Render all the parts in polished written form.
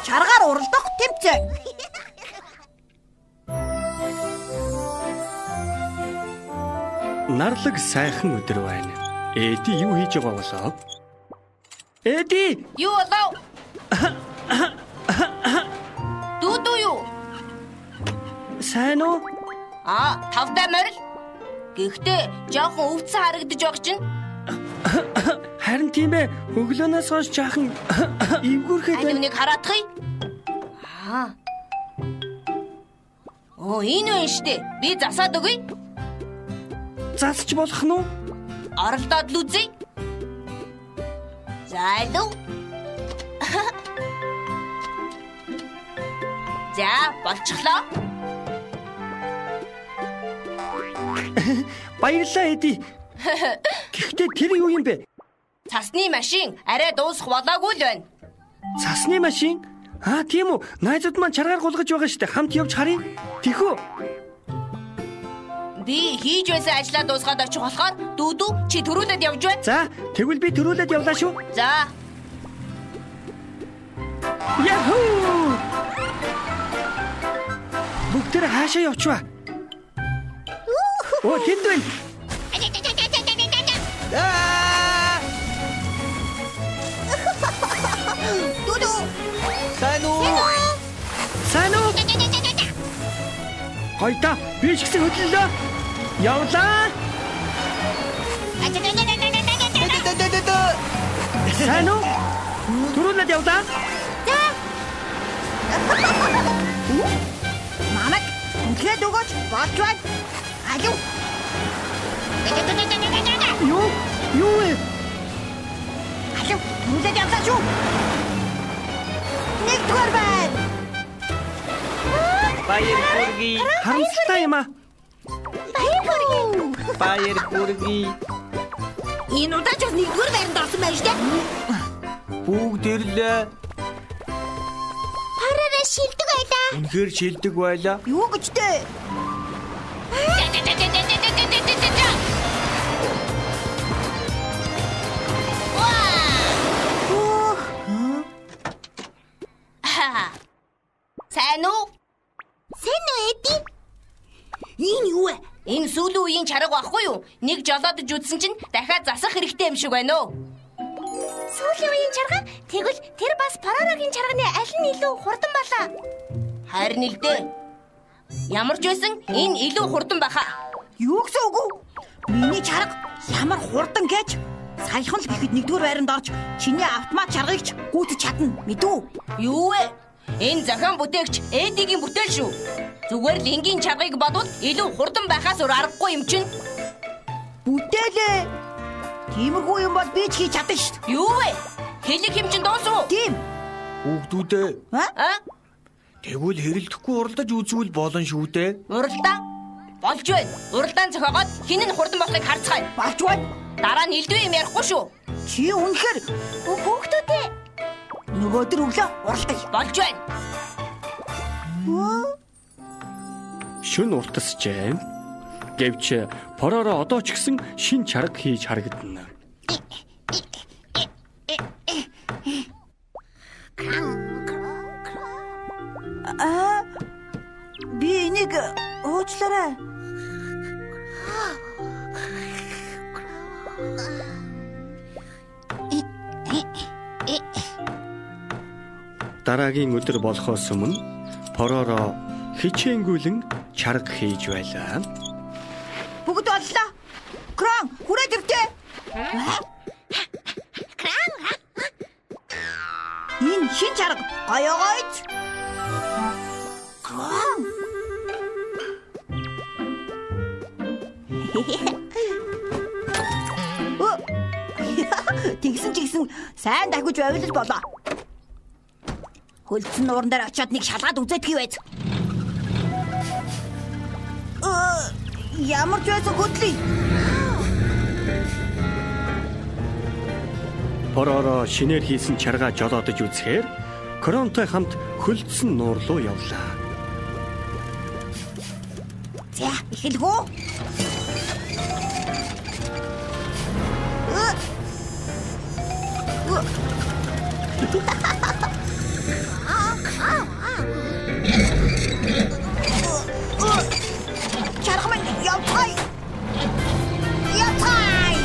Чаргаар уралдах тэмцээн. Нарлаг сайхан өдөр байна. Эди юу хийж байгаа болоо? Эди! Юу болов? Дүү юу? Сайн уу? Тавтай морил. Гэхдээ жоохон өвдсөн харагдаж байгаа чинь. Харин тийм ээ. Өглөөнөөс хойш жаахан эвгүрхэд байна. Аливныг хараадахыг. Энэ байна штэ. Би засаад өгье. Засч болох нь уу? Оролдоод л үзье. За илүү. За, болчихлоо. Баярлалаа Эди. Гэхдээ тэр юу юм бэ? Цасны машин арай дуусах болоогүй л байна. Цасны машин? Тийм үү. Найзууд маань чаргаар гулгаж байгаа штэ. Хамт явж харъя. Тэхүү. Би хийж байсан ажлаа дуусгаад очих болохоор дүүдүү чи төрүүлээд явж байна. За, тэгвэл би төрүүлээд явлаа шүү. За. Яхуу! Бүгдээ хаашаа явчихва? Тэнд байна. Дүүдүү. Сайн уу? Хоёроо би ч гэсэн хөдлөлөө. Явлаа. Сайн уу? Түрүүлээд явлаа. Намайг үнхээр өгөөч болж байна. Алуу. Юу вэ? Алуу, нүлээд явлаа шүү. Нэгдүгээр байна. Баяр хүргэе. Харамсалтай юм аа. Баяр хүргэе. Энэ удаач бас нэгдүгээр байранд орсон байна шүү дээ. Бүгд ирлээ. Параараа шилдэг байлаа. Үнэхээр шилдэг байлаа. Юу гэж дээ? Сайн уу? Сайн уу Эди? Энэ юу вэ? Энэ сүүлийн үеийн чарга байхгүй юу? Нэг жолоодож үзсэн чинь дахиад засах хэрэгтэй юм шиг байна уу? Сүүлийн үеийн чарга? Тэгвэл тэр бас Парарагийн чарганы аль нь илүү хурдан балаа? Харин л дээ. Ямар ч байсан энэ илүү хурдан баха. Юу гэсэн үг вэ? Миний чарга ямар хурдан гэж? Саяхан л гэхэд нэгдүгээр байранд орж чиний автомат чаргыг ч гүйцэж чадна. Мэдв үү? Юу вэ? Энэ зохион бүтээгч Эдигийн бүтээл шүү. Зүгээр л энгийн чаргыг бодвол илүү хурдан байхаас өөр аргагүй юм чинь. Бүтээлээ. Тиймэрхүү юм бол би ч хийж чадна шүү дээ. Юу вэ? Хэлэг хэмжин дуусуу. Тийм. Бүгдүүдээ. Тэгвэл хэрэлдэхгүй уралдаж үзвэл болно шүү дээ. Уралдаа? Болж байна. Уралдаан зохиогоод хин нь хурдан болохыг харцгаая. Болж байна. Дараа нь элдвээ юм ярихгүй шүү. Чи үнэхээр хүүхдүүдээ. Нөгөөдөр өглөө уралдаа болж байна. Шүн уртасжээ. Гэвч Поророо одоо ч гэсэн шин чарга хийж харагдана. Би энийг уучлаарай. Дараагийн өдөр болохоос өмнө Поророо хичээнгүйлэн чарга хийж байлаа. Бүгд боллоо. Крон, хүрээд иртээ. Энэ шин чарга гоё гойц. Крон. Тэгсэн сайн дахиж байвал болоо. Хөлдсөн нууран дээр очиод нэг шалгаад үзээдгий байц. Ямар ч байсан хөдлөе. Поророо шинээр хийсэн чаргаа жолоодож үзэхээр Кронтой хамт хөлдсөн нуур руу явлаа. За, эхэлгүү. Чарга минь явцгаая. Явцгаая.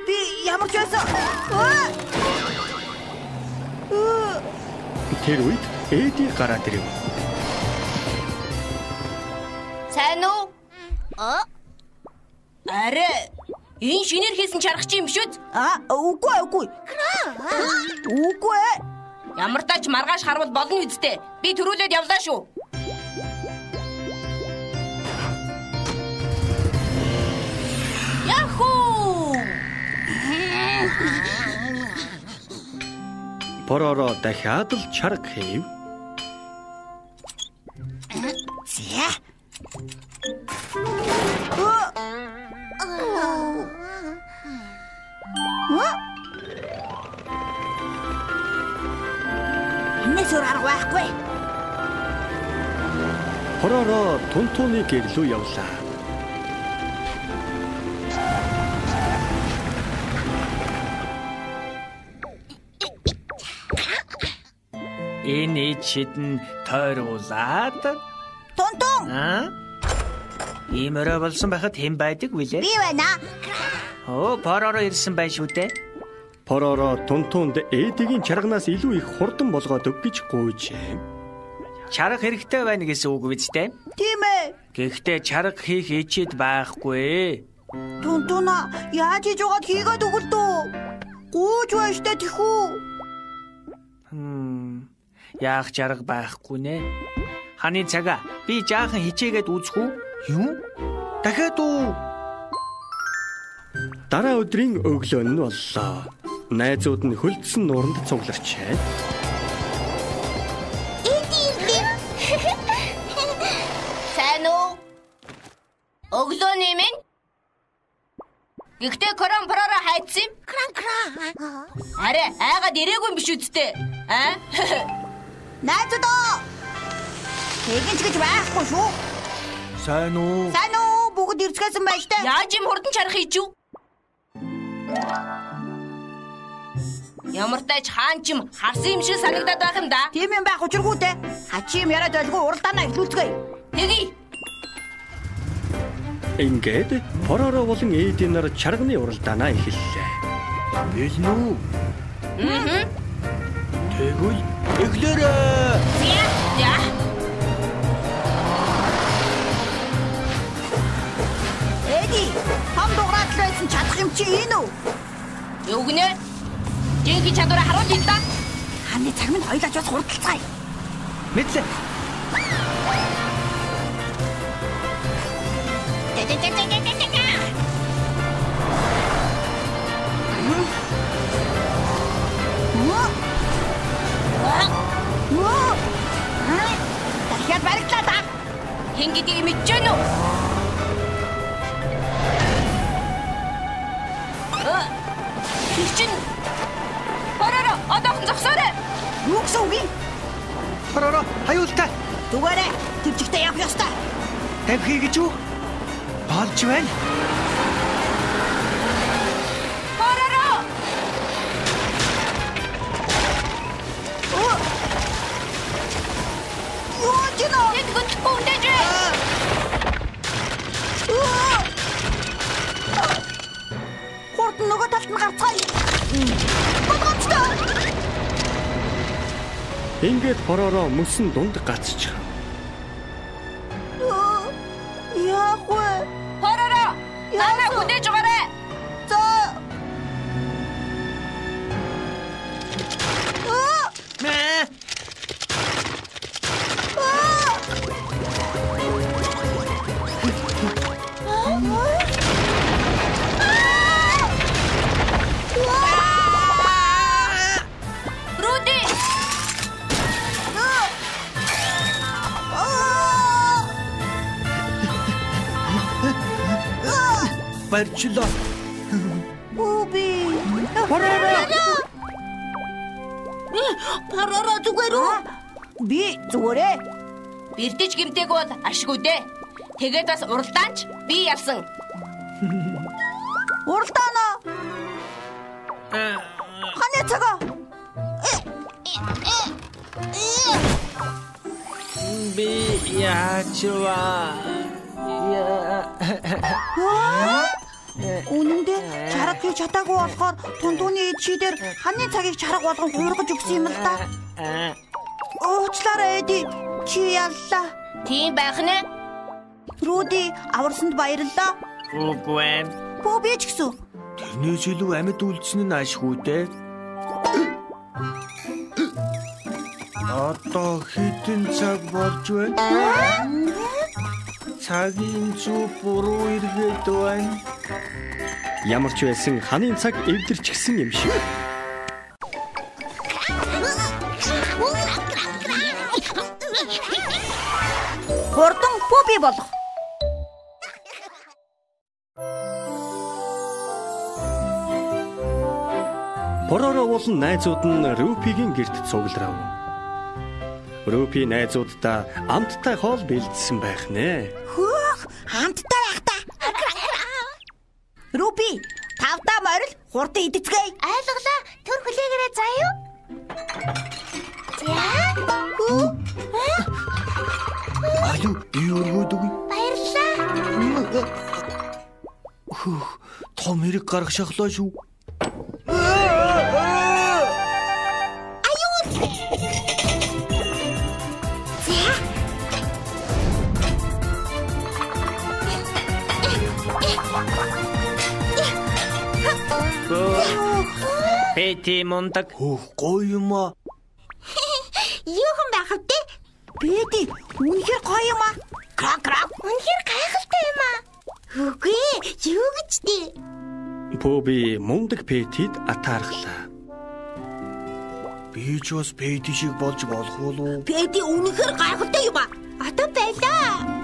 Би ямар ч байсан. Тэр үед Эди гараад ирэв. Сайн уу? Арэ, энэ шинээр хийсэн чаргач юм биш үү? Үгүй. Үгүй. Ямар тач маргааш харвал болно үсттэй. Би төрүүлээд явлаа шүү. Яху! Пороро дахиад л чарга хийв. За. Энэс өөр арга байхгүй. Пороро Тунтууны гэрлүү явлаа. Энэ шидэн тойруулаад Тунтун. Ийм өрөө болсон байхад хэн байдаг вүлээ? Би байна. Пороро ирсэн байх шүү дээ. Пороро Тунтуунд Эдигийн чарганаас илүү их хурдан болгоод өг гэж гуйжээ. Чарга хэрэгтэй байна гэсэн үг үстэй. Тийм ээ. Гэхдээ чарга хийх ичэд байхгүй. Тунтуна яаж хийж байгаад хийгээд өгөл дөө. Гууж байж та тэхүү. Яах чарга байхгүй нэ. Ханы цагаа би жаахан хичээгээд үзэх үү? Юу? Дахиад уу? Дараа өдрийн өглөө нь боллоо. Найзууд нь хөлдсөн нууранд цугларчээ. Сайн уу? Өглөөний минь? Гэхдээ Кран Пороро хайцсан юм? Арэ, айгаад ирээгүй юм биш үсттэй. Найзуудаа. Тэгэж гэж байхгүй шүү. Сайн уу? Бүгд ирцгээсэн байж та. Яаж юм хурдан чарах хийж юу? Ямар тач хаан ч юм харсан юм шиг санагдаад байх юм да. Тийм юм байх учиргүй дээ. Хачи юм яриад байлгүй уралдаанаа эхлүүлцгээе. Тэгье. Ингээд Пороро болон Эди нар чарганы уралдаанаа эхэллээ. Билнэ үү? Тэгвэл эхлээрээ. За. Эди, хам дуграадлаасан чадах юм чи энэ үү? Юу гинэ? Жинхэнэ чадвараа харуул л да. Ханы цаг минь хоёлаач бас хурдалцгаая. Мэдлээ. Дахиад баригдлаа та. Хэн гэдгийг мэдэж байна уу? Тэр чинь Пороро одоохон зогсоорой. Юу гэсэн үг юм? Пороро хаюултай. Зүгээрээ тэр чигтээ явах ёстой. Тавхий гэж юу? Болж байна. Пороро! Юу ч нөө. Тэд гүтгэхгүй үндэж. Хурдан нөгөө талд нь гарцгаая. Бодгоцтой. Ингээд Пороро мөсөн дунд гацчих. Яах вэ? Пороро! Намайг хүлээж өгөөрэй. За. Руди! Барчлаа. Үби. Пороро! Пороро зүгээр үү? Би зүгээрээ. Бэрдэж гимтэйг бол ашгүй дээ. Тэгээд бас уралдаанч би ялсан. Уралдаана. Ханы цагаа. Би яачваа. Үнэндээ чарга хийж чадаагүй болохоор тундууны эдшидээр ханы цагийг чарга болгон хуургаж өгсөн юм л да. Уучлаарай Эди, чи яллаа. Тийм байх нэ. Руди аварсанд баярлалаа. Үгүй. Поби ч гэсэн. Тэрнээс илүү амьд үлдсэн нь ашгүй дээ. Одоо хэдэн цаг болж байна? Цагийн зүг буруу эргээд байна. Ямар ч байсан ханын цаг эвдэрчихсэн юм шиг. Хурдан Поби болох. Пороро болон найзууд нь Рупигийн гэрт цугларав. Рупи найзуудтай амттай хоол бэлдсэн байх нэ. Хөөх, хамтдаа байх та. Рупи, тавтаа морил хурдан идэцгээе. Ойлголоо. Төр хүлээгээрээ заа юу? За. Алуу, би өргөд үгүй. Баярлалаа. Хөөх, том хэрэг гарах шахлаа шүү. Пэти мундаг. Гоё юм аа. Юухан байх вэ? Бэди, үнэхээр гоё юм аа. Крак. Үнэхээр гайхалтай юм аа. Үгүй, юу гэж дээ? Поби мундаг Пэтид атаархлаа. Би ч бас Пэти шиг болж болох уу? Бэди үнэхээр гайхалтай юм аа. Одоо байлаа.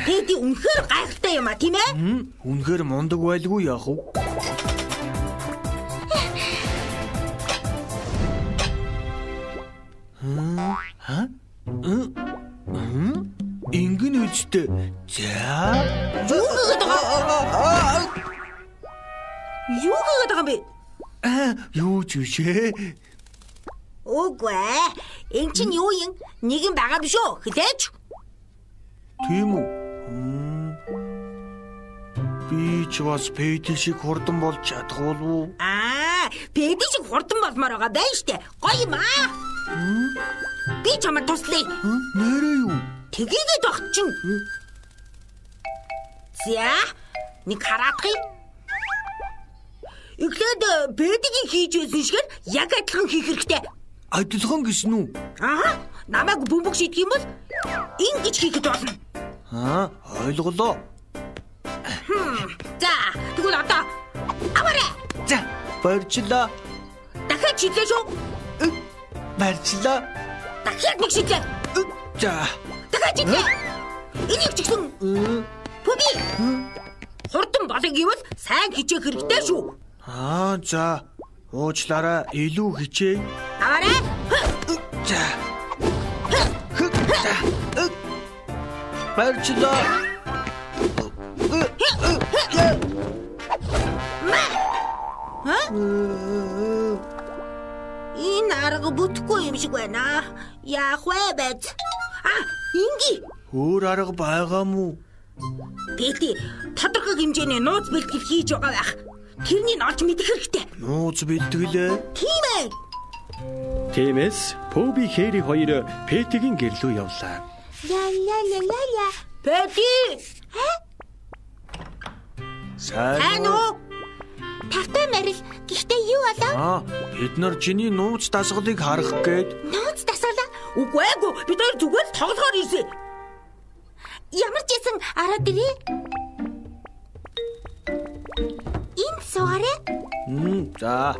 Бэди үнэхээр гайхалтай юм аа, тийм ээ? Үнэхээр мундаг байлгүй яах вэ? Ингэн үстэй. За. Юу гээд байгаа юм бэ? Юу ч үшээ. Үгүй ээ. Энд чинь юу юм? Нэг юм байгаа биш үү? Хэлээч. Тийм үү? Би ч бас Пэти шиг хурдан болж чадах болов уу? Бэди шиг хурдан болмоор байгаа байна штэ. Гоё юм аа. Би чамд туслая. Нэрээ юу? Тэгээгээд багт чинь. За, нэг хараадахыг. Эхлээд Бэдигийн хийж байсан шигээр яг адилхан хийх хэрэгтэй. Адилхан гэсэн үү? Намайг бөмбөг шийдэх юм бол ингэж хийхэд болно. Ойлголоо. За, тэгвэл одоо аваарай. За, барьчлаа. Дахиад шийдлээ шүү. Барьчлаа. Дахиад нэг шийдлээ. За. Дахиад шийдлээ. Энийг ч гэсэн. Поби. Хурдан болоё гэвэл сайн хичээх хэрэгтэй шүү. За. Уучлаарай, илүү хичээе. Аваарай. За. Барьчлаа. Энэ арга бүтэхгүй юм шиг байна. Яах вэ бэд? Инги. Өөр арга байгаа мүү? Бэти, тодорхой хэмжээний нууц бэлтгэл хийж байгаа байх. Тэрнийг олж мэдэх хэрэгтэй. Нууц бэлтгэлээ. Тийм ээ. Тиймээс Поби Хэри хоёр Пэтигийн гэрлүү явлаа. Ля. Бэти. Сайн уу? Тавтай марил. Гэхдээ юу болов? Бид нар чиний нууц дасгалыг харах гээд. Нууц дасгалаа? Үгүй ээ, бид хоёр зүгээр л тоглохоор ирсэн. Ямар ч юм араад ирээ. Энд суугаарай. За.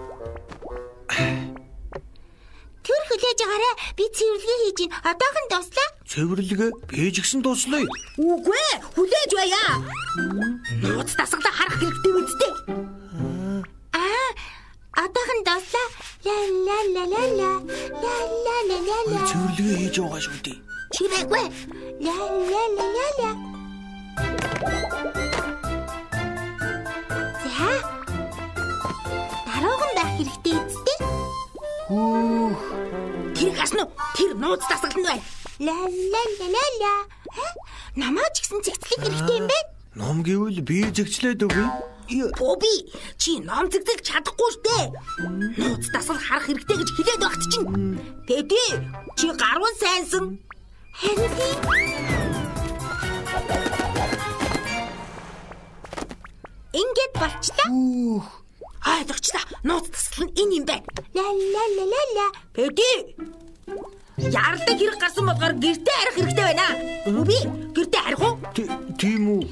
Тэр хүлээж агаарай. Би цэвэрлэгээ хийж ин. Одоохон дуслаа. Цэвэрлэгээ би ч гэсэн дуслая. Үгүй ээ, хүлээж байя. Нууц дасгалаа харах хэрэгтэй үстэй. Одоохон дуслаа. Цэвэрлэгээ хийж байгаа шүү дээ. Чирээгүй. Ла ла ла ла ла. За. Дараахан байх хэрэгтэй үстэй. Хүүх. Тэр хасна. Тэр нууц дасгална бай. Ла ла ла ла ла. Намаа ч гэсэн цэгцлэх хэрэгтэй юм байна. Ном гэвэл би зэгчлээд өгье. Боби, чи ном зэгзэг чадахгүй штэ. Нууц дасгал харах хэрэгтэй гэж хэлээд багт чинь. Тэдэ, чи гаруун сайнсан. Харин ингээд болчлаа. Ойлгочлаа. Нууц дасгал нь энэ юм байна. Ла ла ла ла ла. Тэдэ. Яралтай хэрэг гарсан болохоор гэртээ харих хэрэгтэй байна. Боби, гэртээ харих уу? Тийм үү?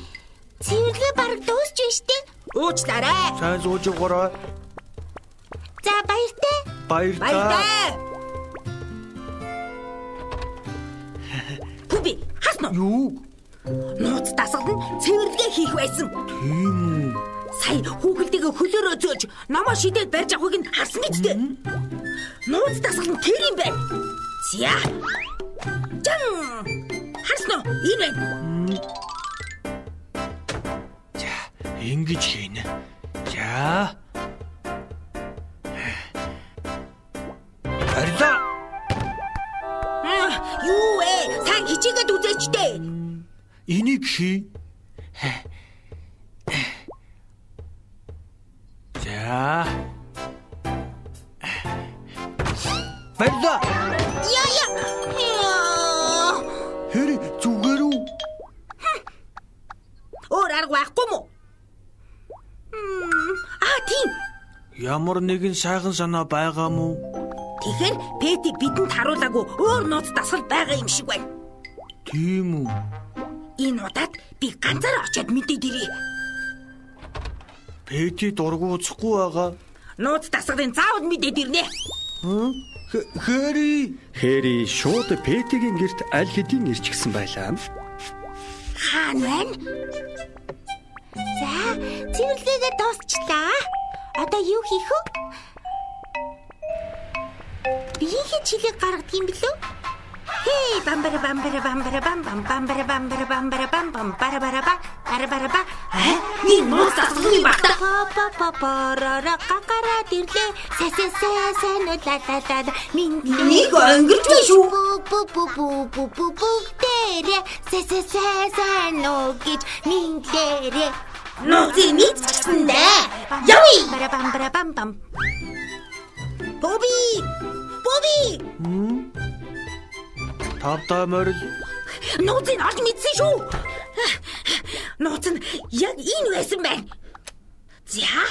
Цэвэрлэгээ бараг дуусч штэ. Уучлаарай. Сайн сууж өгөөрэй. За баяртай. Баяртай. Боби, хасна. Юу? Нууц дасгал нь цэвэрлэгээ хийх байсан. Тийм үү? Сая хүүхэлдэйгээ хөлөөрөө зөөж намаа шидээд барьж авахыг нь харсан биз дээ. Нууц дасгал нь тэр юм байна. За. Жан. Харсан уу? Энэ байна. Ингэж хийнэ. За. Арилаа. Юу вэ? Сайн хичээгээд үзээч дээ. Энийг хий. За. Арилаа. Яа. Хэри зүгээр үү? Өөр арга байхгүй мó? Тийм. Ямар нэгэн сайхан санаа байгаа мó? Тэгэхээр Пэти бидэнд харуулаагүй өөр нууц дасгал байгаа юм шиг байна. Тийм үү? Энэ удаад би ганцаараа очиод мэдээд ирье. Пэти дургуутсахгүй байгаа. Нууц дасгалын заавал мэдээд ирнэ. Хэри шууд Пэтигийн гэрт аль хэдийн ирчихсэн байлаа. Хаана байна? За, цэвэрлэгээ дуусчлаа. Одоо юу хийх вэ? Биеийн чилэг гаргадаг юм билүү? Хей, бамбара бамбара бамбара бам бам бамбара бамбара бамбара бам бам бара бара ба бара бара ба. Ни нууц дасгалын багтаа. Папарара какара дирлээ. Сэсэсэсэнэлалала минийг өнгөрч байна шүү. Бу сэсэсэсэнөө гэж мингэрээ. Нууцын мэдчихсэн дээ. Яви. Бара бамбара бам бам. Боби. Тавтай морил. Нууцын олж мэдсэн шүү. Нууц нь яг энэ байсан байна. За.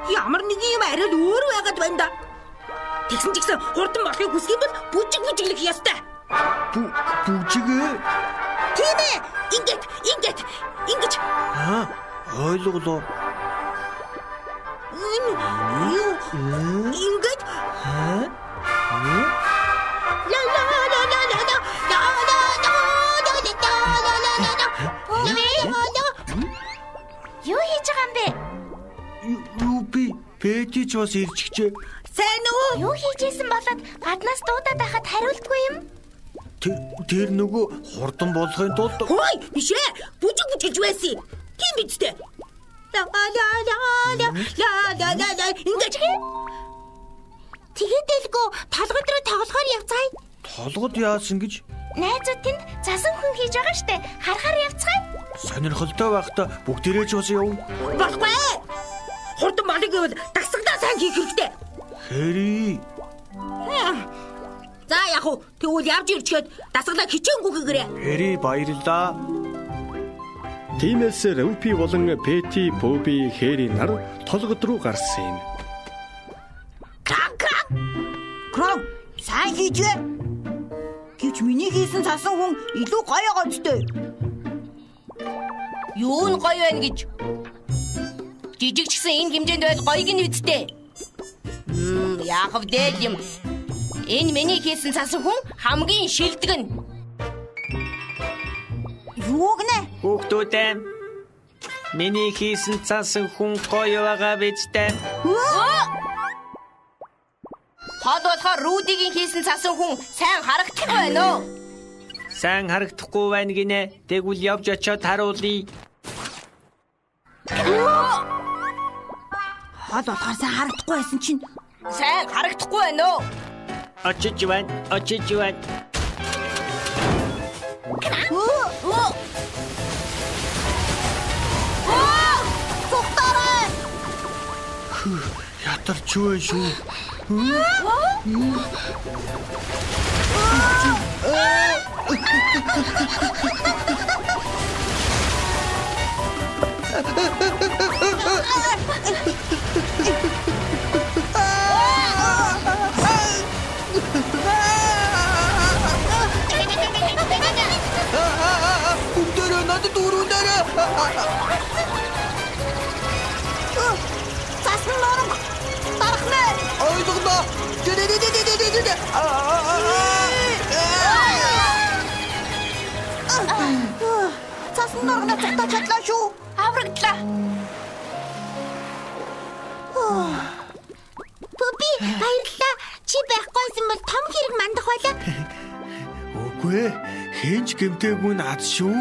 Ямар нэг юм арай өөр байгаад байна да. Тэгсэн ч гэсэн хурдан болохыг хүсэх юм бол бүжиглэх ёстой. Бүжигээ? Тийм ээ. Ингэж. Ойлголоо. Ингэж. Юу хийж байгаа юм бэ? Юуби Пэти ч бас ирчихжээ. Сайн уу? Юу хийжсэн болоод гаднаас дуудаад байхад хариулдгүй юм? Тэр нөгөө хурдан болохын тулд. Хөөе, биш ээ. Бүжиг гэж байсан. Тийм биз дээ. Ла. Ингэж. Тэгээд элгөө толгод руу тоглохоор явцгаая. Толгод яасан гэж? Найзууд тэнд засан хүн хийж байгаа штэ. Харахаар явцгаая. Сонирхолтой байхдаа бүгдээрээ ч бас яв. Болохгүй. Хурдан болыг гэвэл дасгалаа сайн хийх хэрэгтэй. Хэри. За яг уу тэгвэл явж ирчгээд дасгалаа хичээнгүй хийгээрэй. Хэри баярлалаа. Тиймээс Рупи болон Пэти, Боби, Хэри нар толгод руу гарсан юм. Кром, сайн хийжээ. Гэвч миний хийсэн цасан хүн илүү гоё гоцтой. Юу нь гоё байна гэж? Жижиг ч гэсэн энэ хэмжээнд байл гоёг нь үсттэй. Яах вэ юм? Энэ миний хийсэн цасан хүн хамгийн шилдэг нь. Юу гэнэ? Хүүхдүүдээ миний хийсэн цасан хүн гоё байгаа биз дээ. Хол болохоор Рудигийн хийсэн цасан хүн сайн харагдахгүй байна уу? Сайн харагдахгүй байна гинэ. Тэгвэл явж очиод харуулъя. Хол болохоор сайн харагдахгүй байсан чинь Сайн харагдахгүй байна уу? Очиж байна. Цугтараа. Ятарч юу шүү? Надад өрөөнөрөө. Цасан норог. Тархнаа. Ойлголоо. Цасан норогноо цогтоо чадлаа шүү. Аврагдлаа. Пупи, баярлалаа. Чи байхгүйсэн бол том хэрэг мандах байлаа. Үгүй ээ. Хинч гэмтээгүй наад шүү.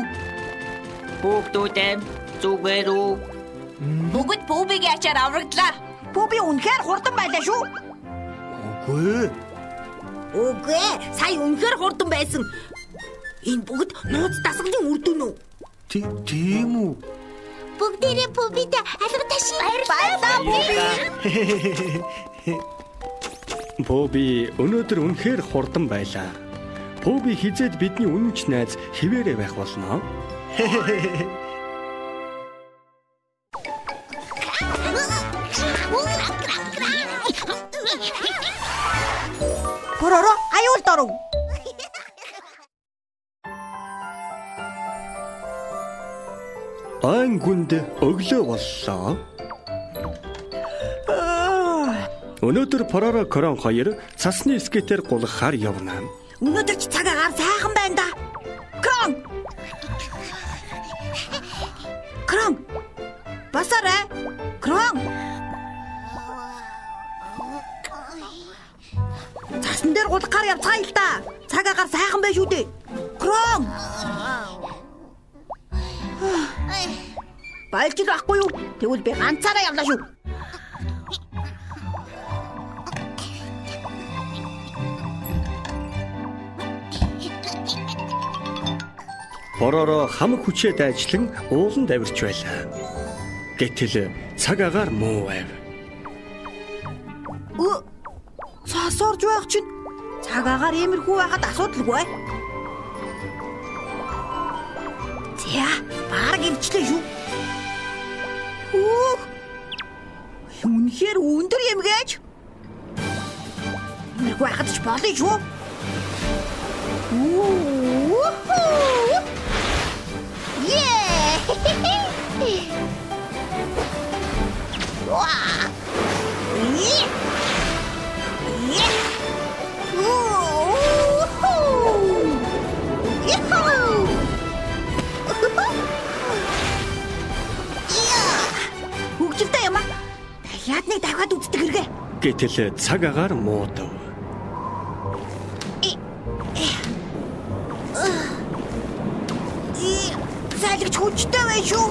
Хүүхдүүдээ зүгээр үү? Бүгд Бубигийн ачаар аврагдлаа. Буби үнэхээр хурдан байлаа шүү. Үгүй ээ. Үгүй, сая үнэхээр хурдан байсан. Энэ бүгд нууц дасгалын үр дүн үү? Тийм үү? Бүгдээрээ Пупитэй алга ташин. Баярлалаа Буби. Буби өнөөдөр үнэхээр хурдан байлаа. Буби хизээд бидний үнэнч найз хിവэрэ байх болно. Пороро аюул доров. Айн гүнд өглөө боллоо. Өнөөдөр Пороро Крон хоёр цасны скейтер гулгахаар явна. Өнөөдөр ч цаг агаар сайхан байна да. Крон. Басараа. Крон. Цасн дээр гулгахаар явцгаа л да. Цаг агаар сайхан байх шүү дээ. Крон. Байлж байхгүй юу? Тэгвэл би ганцаараа явлаа шүү. Пороро хамаг хүчээд ажиллан ууланд авирч байлаа. Гэтэл цаг агаар муу байв. Цаас орж байх чинь цаг агаар иймэрхүү байхад асуудалгүй. За, баг ирчлээ шүү. Үнэхээр өндөр юм гэж. Иймэрхүү байхад ч болно шүү. Хөгжилтэй юм аа. Яадныг давхад үздэг хэрэгэ. Гэтэл цаг агаар муудав. Зайлгч хүчтэй бай шүү.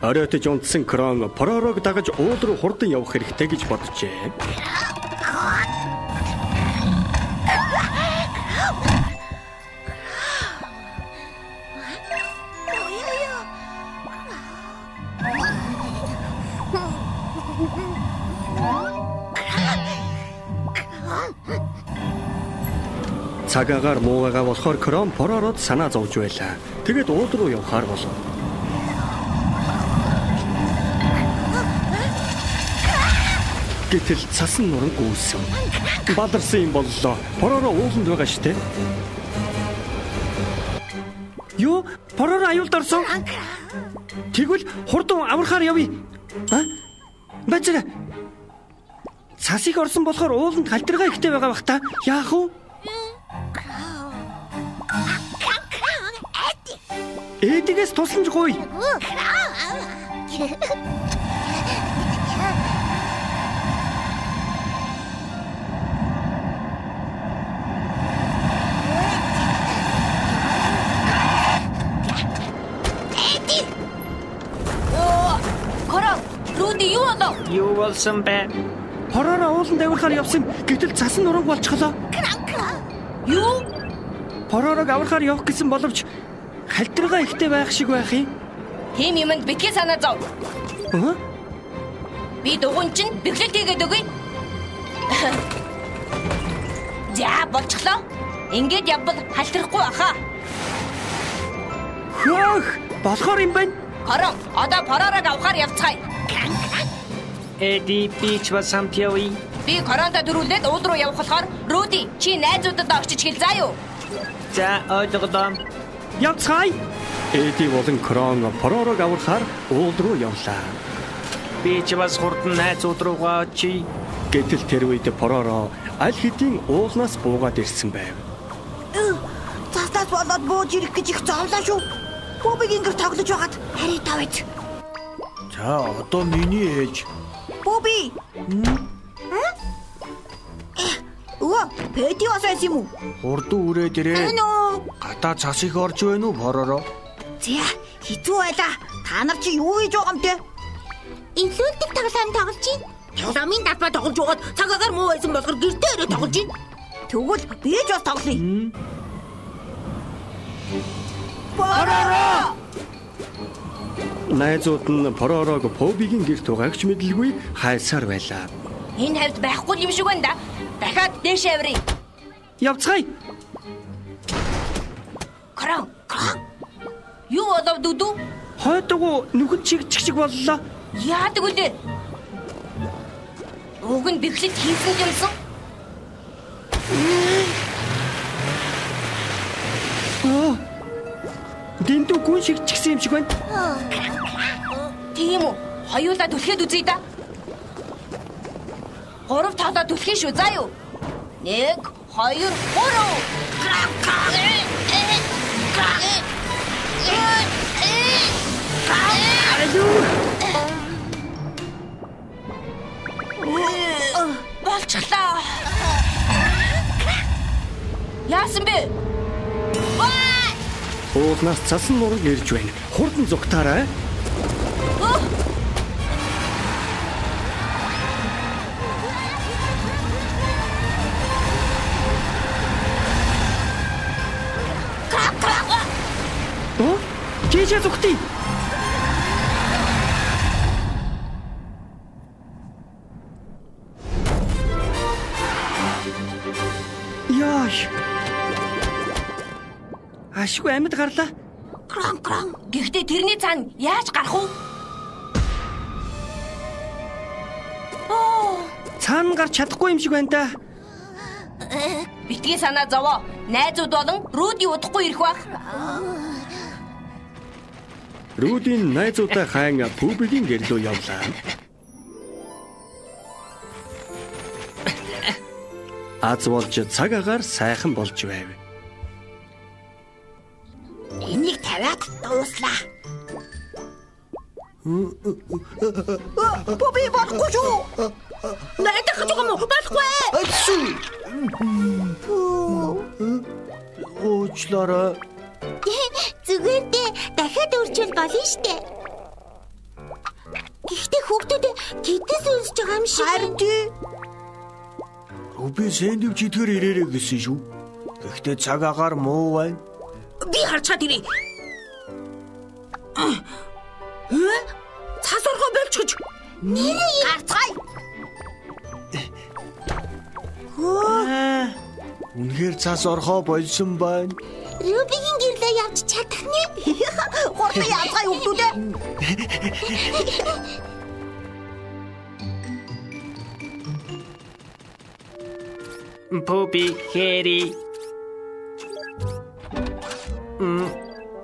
Оройтож унтсан Крон Поророг дагаж уул руу хурдан явах хэрэгтэй гэж боджээ. Цаг агаар муугаа болохоор Крон Порород санаа зовж байлаа. Тэгэд уул руу явахаар болов. Гэтэл цасан нуран гүйсэн. Баларсан юм боллоо. Пороро ууланд байгаа штэ. Юу? Пороро аюулд орсон. Тэгвэл хурдан аврахаар явъя. Бачаа. Цас их орсон болохоор ууланд халдиргаа ихтэй байгаа бах та. Яах вэ? Эдигээс тусламж гуй. Корон, Руди юу болов? Юу болсон бэ? Хоророо ууланд авирахаар явсан. Гэтэл цас нь уран болчихлоо. Юу? Хоророг аврахаар явах гэсэн боловч халдиргаа ихтэй байх шиг байх юм. Тийм юмд битгий санаа зов. Би дугуйн чинь бэглэл хийгээд өгье. За болчихлоо. Ингээд явбал халтрахгүй баха. Хөөх, болохоор юм байна. Корон, одоо Поророг авахаар явцгаая. Эди бич бас хамт явъя. Би Коронтой дөрүүлээд уул руу явах болохоор Руди чи найзуудад очиж хэл заа юу? За ойлголоо. Явцгаая. Эди болон Крон Поророг аврахаар уул руу явлаа. Би ч бас хурдан найзууд руугаа очие. Гэтэл тэр үед Поророо аль хэдийн уулнаас буугаад ирсэн байв. Цаастаас болоод бууж ирэх гэж их зовлоо шүү. Бобиг ингэж тоглож байгаад хари тавьж. За одоо миний ээж. Боби. Пэти бас юм уу? Хурдан үрээд ирээ. Нөө. Гадаа цас их орж байна уу Поророо? За, хэцүү байлаа. Та нар чи юу хийж байгаа юм те? Илүүлдэг тоглоом тоглож байна. Тоглоомын талбай тоглож байгаад цагаагаар муу байсан болохоор гэртээ өрөө тоглож байна. Тэгвэл би ч бас тоглоё. Поророо! Найзууд нь Поророг Побигийн гэрт угаагч мэдлгүй хайсаар байлаа. Энэ хавьд байхгүй юм шиг байна да. Дахиад дээш авирыг. Явцгаая. Крон. Юу болов дүдүү? Хойдогоо нүхэд чигчиг боллоо. Яадаг үлээ? Уг нь бэглэт хийсэн юмсан. Дэндүү гүн шигчгсэн юм шиг байна. Тийм үү? Хоёулаа түлхээд үзье да. 3 талаа түлхээ шүү. За юу? 1 2 3. Болчихлоо. Яасан бэ? Уулнаас цасан нураг ирж байна. Хурдан зүгтаарай. Чичээ зүгтий. Яаш. Ашгүй амьд гарлаа. Крон. Гэхдээ тэрний цаана яаж гарах вэ? Цаана гарч чадахгүй юм шиг байна да. Битгий санаа зовоо. Найзууд болон Руди удахгүй ирэх байх. Рудийн найзуудаа хайн Побигийн гэрлөө явлаа. Аз болж цаг агаар сайхан болж байв. Энийг тавиад дууслаа. Боби болохгүй шүү. Найдах гэж юм уу? Болохгүй. Уучлаарай. Зүгээр дээ. Дахиад үржил болно штэ. Гэхдээ хүүхдүүд гидээс үлсэж байгаа юм шиг. Харин тий. Руби сэндвич идгээр ирээрэй гэсэн шүү. Гэхдээ цаг агаар муу байна. Би харчаад ирээ. Цас оргоо болчихж. Нэрээ Гарцгаая. Үнэхээр цас орхоо болсон байна. Рубигийн гэрлээ явж чадах нэ. Хурдан явцгаая хүүхдүүдээ. Поби, Хэри.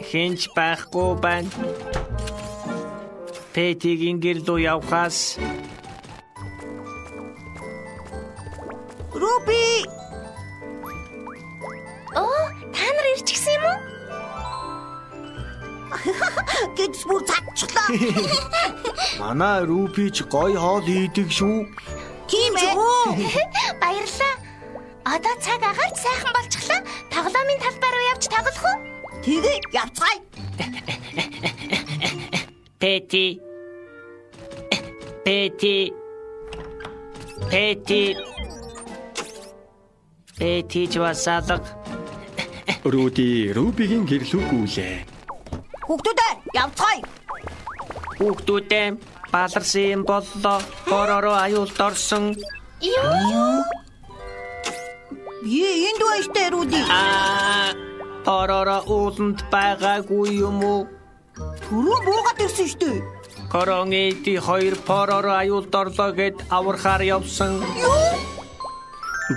Хинч байхгүй байна. Пэтигийн гэрлөө явхаас. Руби. Та нар ирчихсэн юм уу? Гэвч бүр цадчлаа. Манай Рупи ч гоё хоол хийдэг шүү. Тийм ээ. Баярлалаа. Одоо цаг агаарч сайхан болчихлоо. Тоглоомын талбай руу явж тоглох уу? Тэгээ явцгаая. Пэти жвасадаг. Руди Рупигийн гэрлүүг гүйлээ. Хүүхдүүдээ явцгаая. Хүүхдүүдээ баларсан боллоо. Боророо аюулд орсон. Юу? Би энд байштай Руди. Боророо ууланд байгаагүй юм уу? Түрүү буугаад ирсэн шүү дээ. Коронеди 2 боророо аюулд орлоо гэд аврахаар явсан.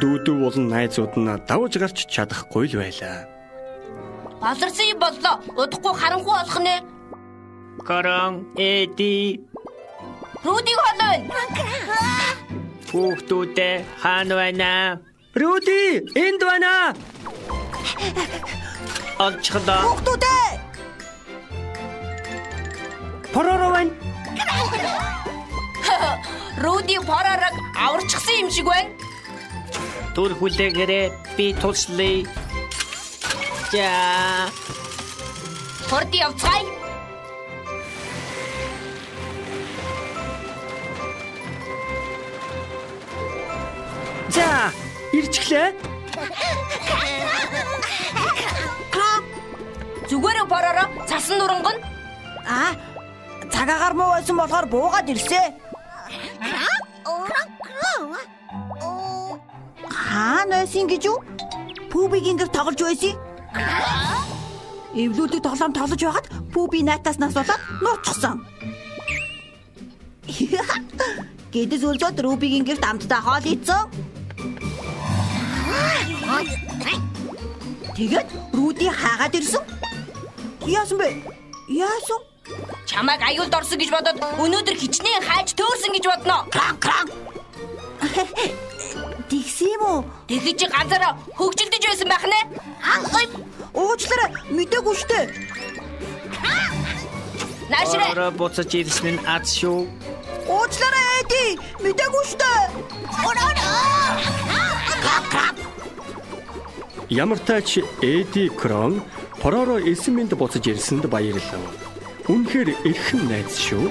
Дүүдүү болон найзууд нь давж гарч чадахгүй л байлаа. Баларсан юм боллоо. Удахгүй харанхуй болох нэ. Корон Эди Рудиг холойно. хүүхдүүдээ хаана байна? Руди, энд байна. Олчхлаа. Хүүхдүүдээ. Поророо байна. Руди поророг аварчихсан юм шиг байна. Түр хүлээгээрээ би туслая. За. Хурд явцгаая. За, ирчихлээ. Зүгээр поророо цасан дуранга нь. Цагаагаар муу байсан болохоор буугаад ирсэ. Хаана байсан гэж юу? Пүүбигийн гэр тоглож байсан. Эвлүүлдэг тоглоом тоглож байхад Пүүби найтаас нас болоод нууцсан. Гэдэс үлзээд Рубигийн гэрт амттай хоол ийцэн. Тэгээд Руди хаагаад ирсэн. Яасан бэ? Яасан? Чамайг аюулд орсон гэж бодоод өнөөдөр хичнээн хайж төөрсөн гэж бодноо. Тэгсэн юм уу? Тэгэхий чи ганцаараа хөгжилдөж байсан байх нэ? Уучлаарай, мэдээгүй штэ. Наашраа. Бороо буцаж ирсэн нь аз шүү. Уучлаарай Эди, мэдээгүй штэ. Ямар тач Эди Крон Поророо эсэмэнд буцаж ирсэнд баярлав. Үнэхээр эрхэм найз шүү.